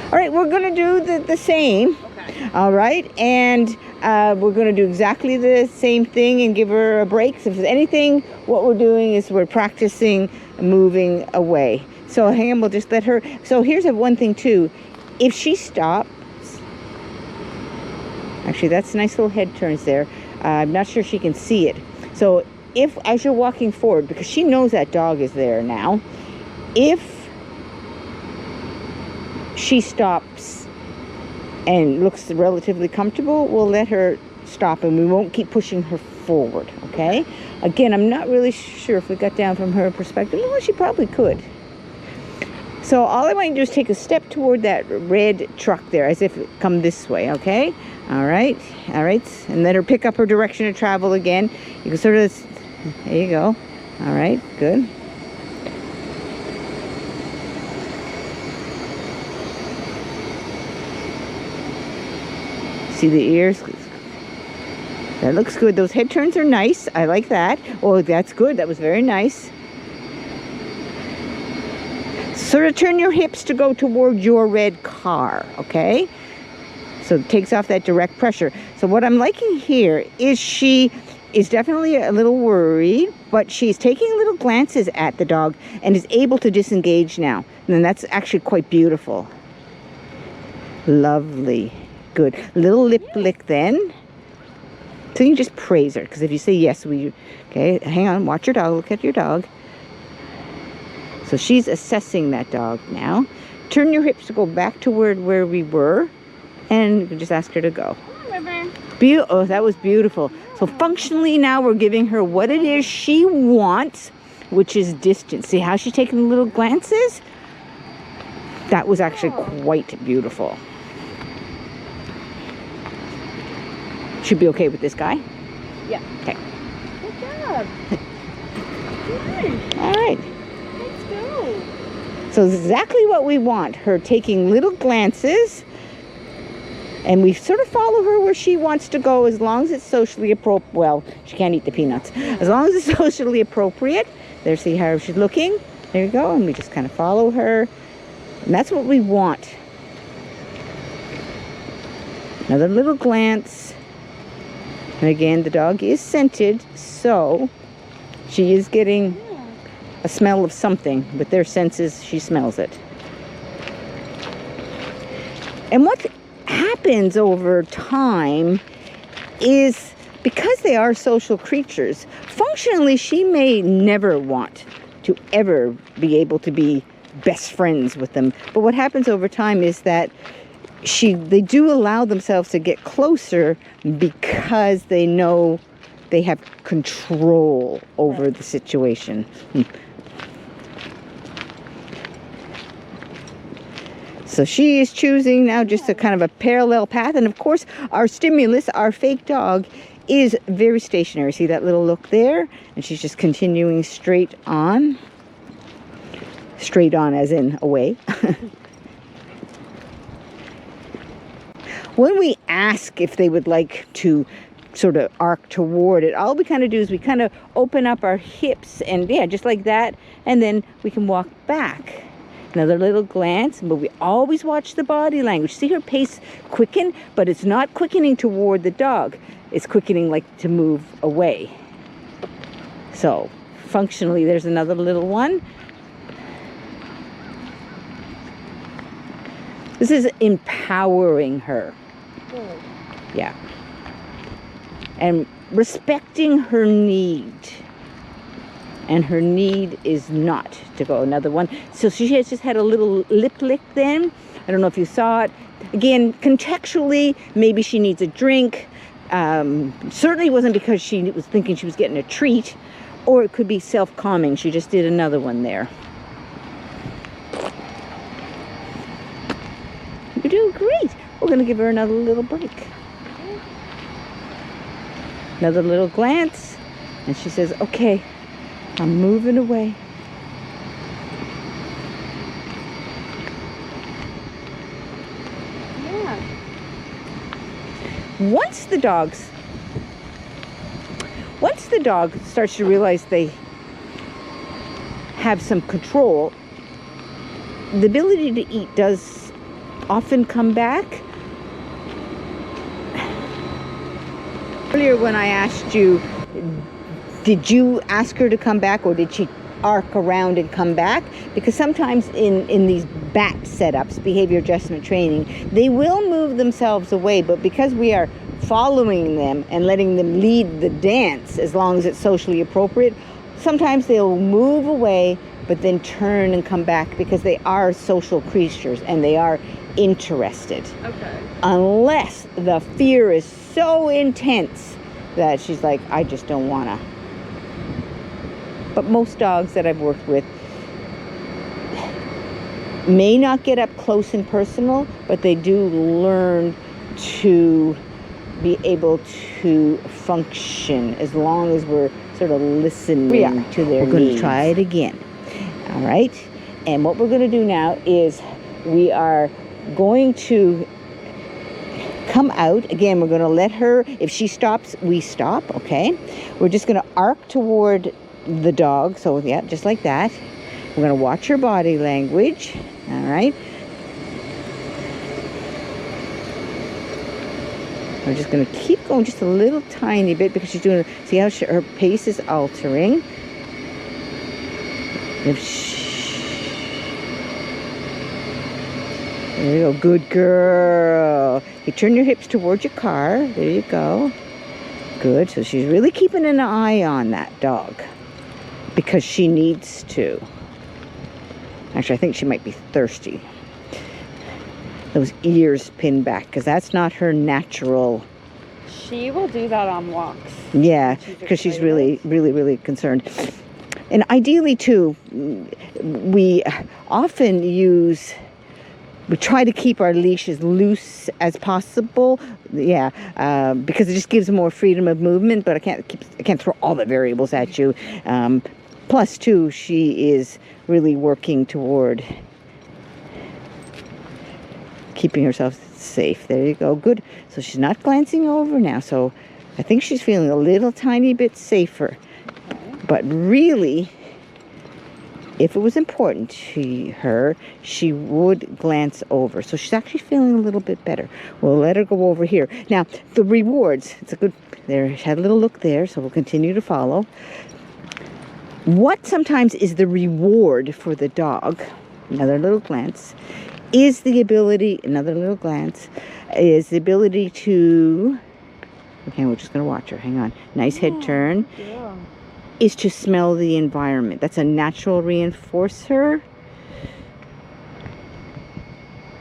All right, we're going to do the same. Okay. All right, and we're going to do exactly the same thing and give her a break. So if there's anything, what we're doing is we're practicing moving away. So hang on, we'll just let her. So here's one thing too. If she stops, actually that's nice little head turns there. I'm not sure she can see it. So if, as you're walking forward, because she knows that dog is there now, if she stops and looks relatively comfortable, we'll let her stop and we won't keep pushing her forward, okay? Again, I'm not really sure if we got down from her perspective. Well, she probably could. So all I want you to do is take a step toward that red truck there, as if it come this way, okay? All right, and let her pick up her direction of travel again. You can sort of, there you go. All right, good. See the ears? That looks good. Those head turns are nice. I like that. Oh, that's good. That was very nice. Sort of turn your hips to go toward your red car, okay? So it takes off that direct pressure. So what I'm liking here is she is definitely a little worried, but she's taking little glances at the dog and is able to disengage now. And that's actually quite beautiful. Lovely. Good. Little lip lick then. So you can just praise her, because if you say yes, okay, hang on, watch your dog, look at your dog. So she's assessing that dog now. Turn your hips to go back to where we were, and you can just ask her to go. Oh, that was beautiful. So functionally now we're giving her what it is she wants, which is distance. See how she's taking little glances? That was actually quite beautiful. Should be okay with this guy? Yeah. Okay. Good job. Nice. All right. Let's go. So exactly what we want. Her taking little glances. And we sort of follow her where she wants to go as long as it's socially appropriate. Well, she can't eat the peanuts. As long as it's socially appropriate. There, see how she's looking? There you go. And we just kind of follow her. And that's what we want. Another little glance. And again, the dog is scented, so she is getting a smell of something. With their senses, she smells it. And what happens over time is, because they are social creatures, functionally she may never want to ever be able to be best friends with them. But what happens over time is that they do allow themselves to get closer because they know they have control over the situation. So she is choosing now just a kind of a parallel path. And of course, our stimulus, our fake dog, is very stationary. See that little look there? And she's just continuing straight on. Straight on as in away. When we ask if they would like to sort of arc toward it, all we kind of do is we kind of open up our hips and yeah, just like that. And then we can walk back. Another little glance, but we always watch the body language. See her pace quicken, but it's not quickening toward the dog. It's quickening like to move away. So functionally, there's another little one. This is empowering her. Good. Yeah. And respecting her need. And her need is not to go. Another one. So she has just had a little lip lick then. I don't know if you saw it. Again, contextually, maybe she needs a drink. Certainly wasn't because she was thinking she was getting a treat. Or it could be self-calming. She just did another one there. You're doing great. We're going to give her another little break. Another little glance. And she says, okay, I'm moving away. Yeah. Once the dog starts to realize they have some control, the ability to eat does often come back. Earlier when I asked you, did you ask her to come back or did she arc around and come back? Because sometimes in these BAT setups, behavior adjustment training, they will move themselves away, but because we are following them and letting them lead the dance as long as it's socially appropriate, sometimes they'll move away but then turn and come back because they are social creatures and they are interested. Okay. Unless the fear is so intense that she's like, I just don't wanna. But most dogs that I've worked with may not get up close and personal, but they do learn to be able to function as long as we're sort of listening to their needs. We're going to try it again. All right? And what we're going to do now is we are going to come out. Again, we're going to let her, if she stops, we stop, okay? We're just going to arc toward the dog. So, yeah, just like that. We're going to watch her body language. All right? We're just going to keep going just a little tiny bit because she's doing, see how her pace is altering. There you go. Good girl. You turn your hips towards your car. There you go. Good. So she's really keeping an eye on that dog because she needs to. Actually, I think she might be thirsty. Those ears pinned back because that's not her natural. She will do that on walks. Yeah, because she's really, really, really concerned. And ideally, too, we often we try to keep our leash as loose as possible. Yeah, because it just gives more freedom of movement. But I can't throw all the variables at you. Plus, too, she is really working toward keeping herself safe. There you go. Good. So she's not glancing over now. So I think she's feeling a little tiny bit safer. Okay. But really, if it was important to her, she would glance over. So she's actually feeling a little bit better. We'll let her go over here. Now, the rewards. It's a good, there, she had a little look there, so we'll continue to follow. What sometimes is the reward for the dog, another little glance, is the ability, another little glance, is the ability to, okay, we're just going to watch her. Hang on. Nice head turn. Yeah. Is to smell the environment. That's a natural reinforcer.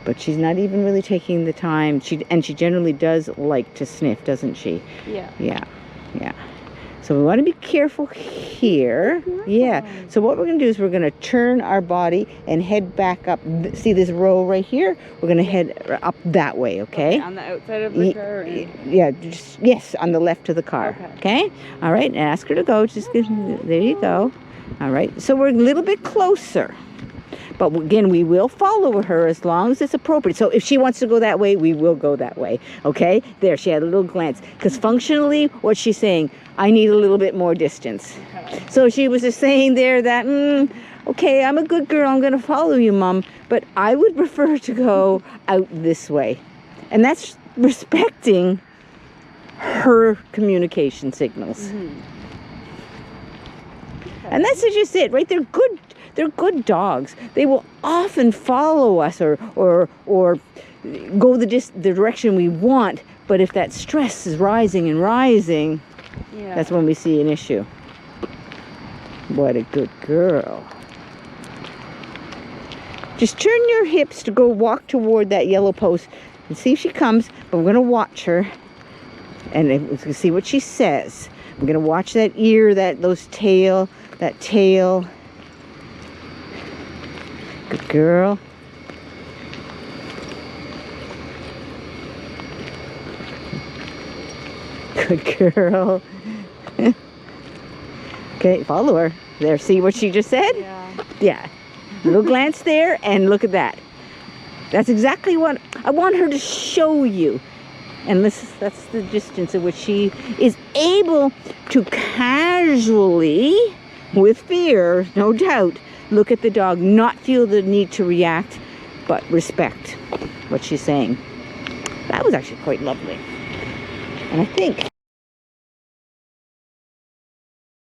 But she's not even really taking the time. She generally does like to sniff, doesn't she? Yeah. Yeah. Yeah. So we want to be careful here. Yeah. So what we're going to do is we're going to turn our body and head back up. See this row right here? We're going to head up that way, okay? On the outside of the car? Yeah, yes, on the left of the car. Okay? All right, and ask her to go. There you go. All right. So we're a little bit closer. But again, we will follow her as long as it's appropriate. So if she wants to go that way, we will go that way. Okay? There, she had a little glance. Because functionally, what she's saying, I need a little bit more distance. Okay. So she was just saying there that, okay, I'm a good girl. I'm going to follow you, Mom. But I would prefer to go out this way. And that's respecting her communication signals. Mm-hmm. Okay. And that's just it, right? They're good dogs. They will often follow us or go the direction we want. But if that stress is rising and rising, that's when we see an issue. What a good girl. Just turn your hips to go walk toward that yellow post and see if she comes. But we're going to watch her and we're going to see what she says. We're going to watch that ear, that tail. Good girl. Good girl. Okay, follow her. There, see what she just said? Yeah. Yeah. Little glance there, and look at that. That's exactly what I want her to show you. And that's the distance at which she is able to casually, with fear, no doubt, look at the dog, not feel the need to react, but respect what she's saying. That was actually quite lovely. And I think